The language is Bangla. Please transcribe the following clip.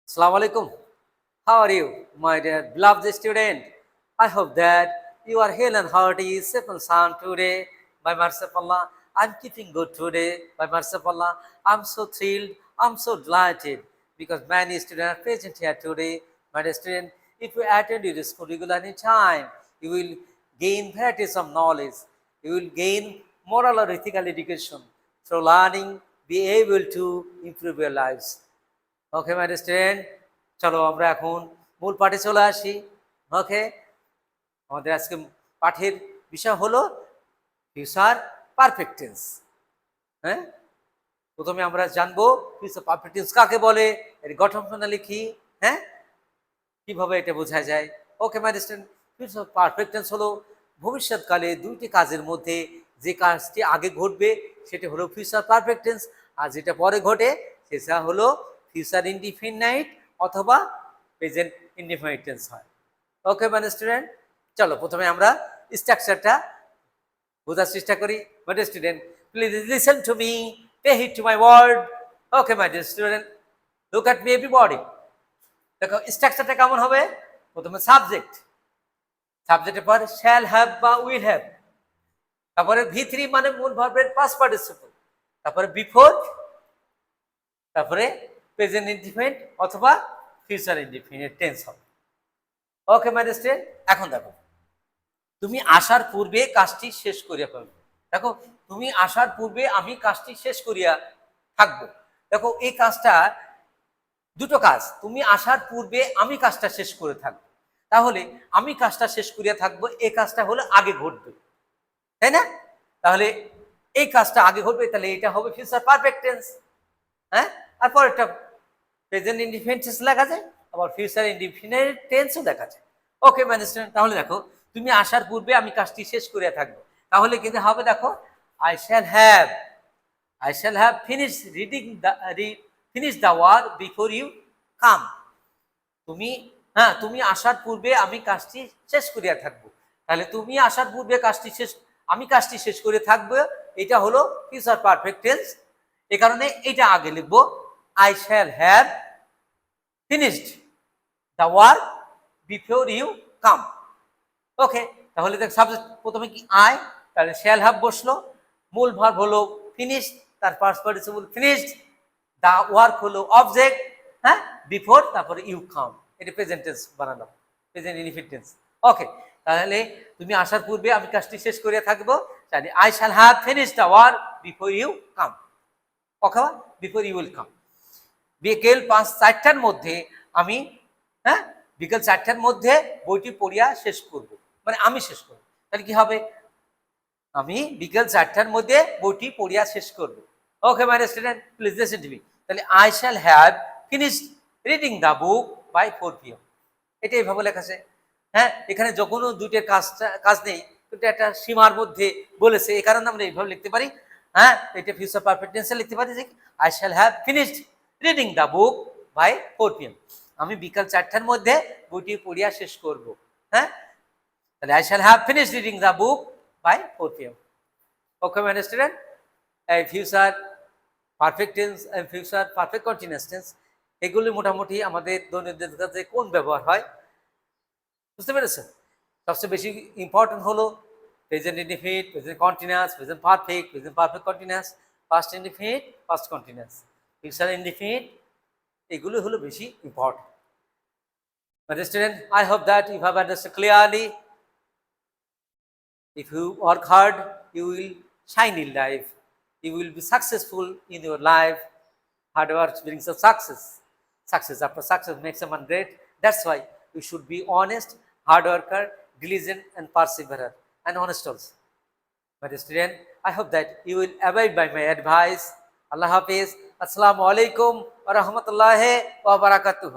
Assalamu alaikum. How are you, my dear beloved student? I hope that you are hale and hearty, safe and sound today. By mercy of Allah, I'm keeping good today. By mercy of Allah, I'm so thrilled, I'm so delighted because many students are present here today. My dear student, if you attend your school regularly time, you will gain varieties of knowledge. You will gain moral or ethical education. Through learning, be able to improve your lives. Okay my student, চলো আমরা এখন মূল পাঠে চলে আসি। ওকে, আমাদের আজকে পাঠের বিষয় হলো ফিউচার পারফেক্ট টেন্স। হ্যাঁ, প্রথমে আমরা জানবো ফিউচার পারফেক্ট টেন্স কাকে বলে, এর গঠন প্রণালী কি, হ্যাঁ, কিভাবে এটা বোঝা যায়। Okay my student, future perfect tense হলো ভবিষ্যৎকালে দুইটি কাজের মধ্যে যে কাজটি আগে ঘটবে সেটা হলো ফিউচার পারফেক্ট টেন্স, আর যেটা পরে ঘটে সেটা হলো ফিউচার ইনডিফিনাইট অথবা প্রেজেন্ট ইনডিফিনাইট টেন্স হয়। ওকে মানে স্টুডেন্ট, চলো প্রথমে আমরা স্ট্রাকচারটা বোঝার চেষ্টা করি। My dear student, please listen to me, pay heed to my word. Okay my dear student, look at me everybody. দেখো স্ট্রাকচারটা কেমন হবে। প্রথমে সাবজেক্ট, সাবজেক্টের পর শ্যাল হ্যাভ বা উইল হ্যাভ, তারপরে V3 মানে মূল ভার্বের পাস্ট পার্টিসিপল, তারপরে বিফোর, তারপরে প্রেজেন্ট ইনডিফিনিট অথবা ফিউচার ইনডিফিনিট টেন্স হবে। ওকে মাই ডিয়ার স্টুডেন্ট, এখন দেখো তুমি আসার পূর্বে কাজটি শেষ করিয়া ফেলবে। দেখো তুমি আসার পূর্বে আমি কাজটি শেষ করিয়া থাকবো। দেখো এই কাজটা দুটো কাজ, তুমি আসার পূর্বে আমি কাজটা শেষ করে থাকবো, তাহলে আমি কাজটা শেষ করিয়া থাকবো, এই কাজটা হলো আগে ঘটবে, তাই না? তাহলে এই কাজটা আগে ঘটবে, তাহলে এটা হবে ফিউচার পারফেক্ট টেন্স। হ্যাঁ, আর পরেরটা প্রেজেন্ট ইনডিফিনিট টেন্স লেখা যায়, আবার ফিউচার ইনডিফিনিট টেন্সও দেখা যায়। ওকে মানে স্টুডেন্ট, তাহলে দেখো তুমি আসার পূর্বে আমি কাজটি শেষ করিয়া থাকবো, তাহলে কিন্তু হবে দেখো I shall have finish reading finish the work before you come. তুমি, হ্যাঁ, তুমি আসার পূর্বে আমি কাজটি শেষ করিয়া থাকবো, তাহলে তুমি আসার পূর্বে কাজটি শেষ, আমি কাজটি শেষ করে থাকবো, এটা হলো ফিউচার পারফেক্ট টেন্স। এ কারণে এটা আগে লিখবো, I shall have finished the work before you come. Okay, তাহলে দেখ সাবজেক্ট প্রথমে কি আই, তাহলে শ্যাল হ্যাভ বসলো, মূল ভার্ব হলো ফিনিশ, তার past participle finished, the work হলো অবজেক্ট, হ্যাঁ, বিফোর, তারপরে ইউ কাম, এটা প্রেজেন্ট টেন্স বানালাম, প্রেজেন্ট ইনডিফিনিট টেন্স। ওকে, তাহলে তুমি আসার পূর্বে আমি কাজটি শেষ করিয়া থাকবো, তাহলে I shall have finished the work before you come, অথবা বিফোর ইউ উইল কাম। বিকেল 4টার মধ্যে আমি, হ্যাঁ, বিকেল 4টার মধ্যে বইটি পড়িয়া শেষ করব, মানে আমি শেষ করব, তাহলে কি হবে, আমি বিকেল 4টার মধ্যে বইটি পড়িয়া শেষ করব। Okay my student, please listen to me, তাহলে I shall have finished reading the book by 4 PM, এটা এইভাবে লেখা আছে। হ্যাঁ, এখানে যখনও দুইটার কাজ নেই, কিন্তু একটা সীমার মধ্যে বলেছে, এই কারণে আমরা এইভাবে লিখতে পারি। হ্যাঁ, এটা ফিউচার পারফেক্ট টেন্সে লিখতে পারি যে I shall have finished reading the book by 4 PM, আমি বিকাল 4টার মধ্যে বইটি পড়িয়া শেষ করব। হ্যাঁ, তাহলে I shall have finished reading the book by 4 PM। Okay my student, এই future perfect tense and future perfect continuous tense এগুলি মোটামুটি আমাদের দৈনন্দিন কাজে কোন ব্যবহার হয় বুঝতে পেরেছেন। সবচেয়ে বেশি ইম্পর্টেন্ট হলো present indefinite, present continuous, present perfect continuous, past indefinite, past continuous, future indefinite, এগুলো হলো বেশি important. But student, I hope that you have understood clearly. If you work hard, you will shine in life. You will be successful in your life. Hard work brings a success. Success after success makes someone great. That's why you should be honest, hard worker, diligent, and perseverer, and honest also. But student, I hope that you will abide by my advice. Allah Hafiz. Assalamu alaikum wa rahmatullahi wa barakatuh.